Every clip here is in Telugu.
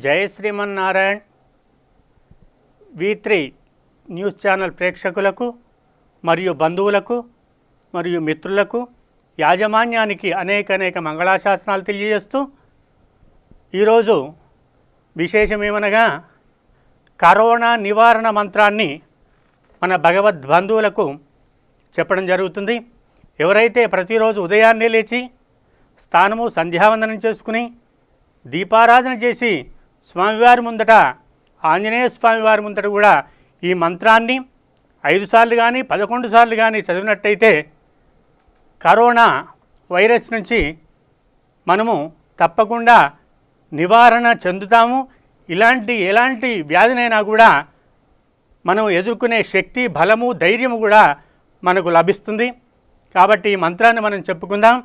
జై శ్రీమన్నారాయణ్ V3 న్యూస్ ఛానల్ ప్రేక్షకులకు మరియు బంధువులకు మరియు మిత్రులకు యాజమాన్యానికి అనేక మంగళాశాసనాలు తెలియజేస్తూ ఈరోజు విశేషమేమనగా కరోనా నివారణ మంత్రాన్ని మన భగవద్బంధువులకు చెప్పడం జరుగుతుంది. ఎవరైతే ప్రతిరోజు ఉదయాన్నే లేచి స్నానము సంధ్యావందనం చేసుకుని దీపారాధన చేసి స్వామివారి ముందట ఆంజనేయ స్వామివారి ముందట కూడా ఈ మంత్రాన్ని 5 సార్లు కానీ 11 సార్లు కానీ చదివినట్టయితే కరోనా వైరస్ నుంచి మనము తప్పకుండా నివారణ చెందుతాము. ఎలాంటి వ్యాధినైనా కూడా మనం ఎదుర్కొనే శక్తి, బలము, ధైర్యము కూడా మనకు లభిస్తుంది. కాబట్టి ఈ మంత్రాన్ని మనం చెప్పుకుందాం.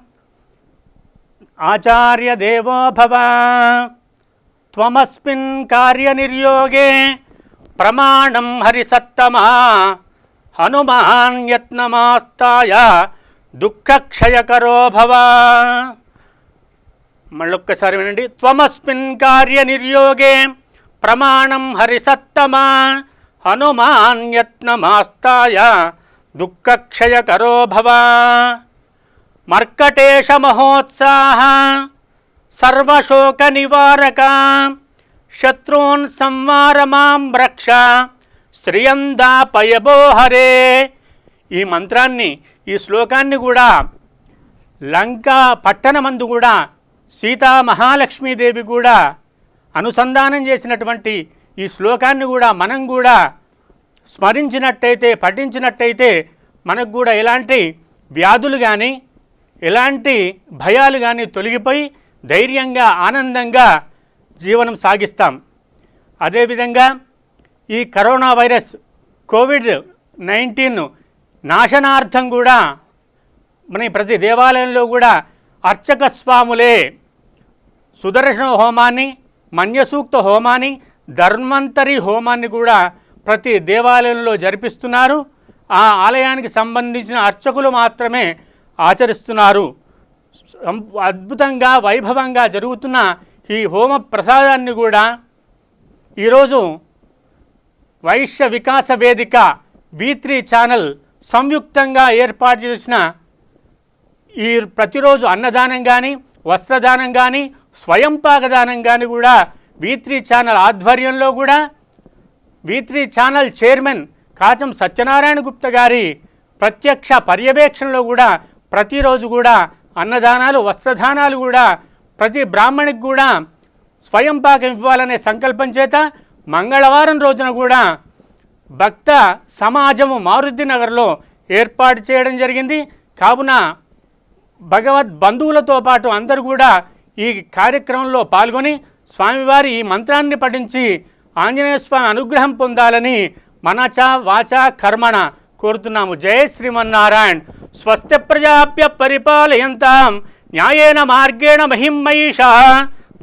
ఆచార్య దేవో భవ త్వమస్మిన్ కార్యనిర్యోగే ప్రమాణం హరిసత్తమా హనుమాన్ యత్నమాస్తాయ దుఃఖక్షయకరో భవ. మళ్ళొక్కసారి వినండి. త్వమస్మిన్ కార్యనిర్యోగే ప్రమాణం హరిసత్తమా హనుమాన్ యత్నమాస్తాయ దుఃఖక్షయకరో భవ. మర్కటేశ మహోత్సాహ సర్వశోక నివారక శత్రూన్ సంవార మాం రక్ష శ్రియందాపయబో హరే. ఈ మంత్రాన్ని, ఈ శ్లోకాన్ని కూడా లంకా పట్టణమందు కూడా సీతా మహాలక్ష్మీదేవి కూడా అనుసంధానం చేసినటువంటి ఈ శ్లోకాన్ని కూడా మనం కూడా స్మరించినట్టయితే, పఠించినట్టయితే మనకు కూడా ఎలాంటి వ్యాధులు కానీ ఎలాంటి భయాలు కానీ తొలగిపోయి ధైర్యంగా ఆనందంగా జీవనం సాగిస్తాం. అదేవిధంగా ఈ కరోనా వైరస్ కోవిడ్-19 నాశనార్థం కూడా మన ప్రతి దేవాలయంలో కూడా అర్చక స్వాములే సుదర్శన హోమాన్ని, మన్యసూక్త హోమాన్ని, ధన్వంతరి హోమాన్ని కూడా ప్రతి దేవాలయంలో జరిపిస్తున్నారు. ఆ ఆలయానికి సంబంధించిన అర్చకులు మాత్రమే ఆచరిస్తున్నారు. అద్భుతంగా వైభవంగా జరుగుతున్న ఈ హోమ ప్రసాదాన్ని కూడా ఈరోజు వైశ్య వికాస వేదిక V3 ఛానల్ సంయుక్తంగా ఏర్పాటు చేసిన ఈ ప్రతిరోజు అన్నదానం కానీ, వస్త్రదానం కానీ, స్వయంపాకదానం కానీ కూడా V3 ఛానల్ ఆధ్వర్యంలో కూడా V3 channel chairman Kacham Satyanarayana Gupta గారి ప్రత్యక్ష పర్యవేక్షణలో కూడా ప్రతిరోజు కూడా అన్నదానాలు, వస్త్రదానాలు కూడా ప్రతి బ్రాహ్మణికి కూడా స్వయంపాకం ఇవ్వాలనే సంకల్పం చేత మంగళవారం రోజున కూడా భక్త సమాజము మారుతి నగర్లో ఏర్పాటు చేయడం జరిగింది. కావున భగవద్బంధువులతో పాటు అందరూ కూడా ఈ కార్యక్రమంలో పాల్గొని స్వామివారి ఈ మంత్రాన్ని పఠించి ఆంజనేయ స్వామి అనుగ్రహం పొందాలని మనచ వాచ కర్మణ కోరుతున్నాము. జై శ్రీమన్నారాయణ. స్వస్తి ప్రజాభ్య పరిపాలయంతాం న్యాయేన మార్గేణ మహిమహీషా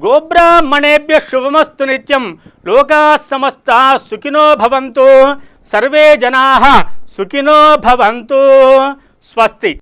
గోబ్రాహ్మణేభ్య శుభమస్తు నిత్యం. లోకా సమస్తా సుఖినో భవంతు. సర్వే జనాః సుఖినో భవంతు. స్వస్తి.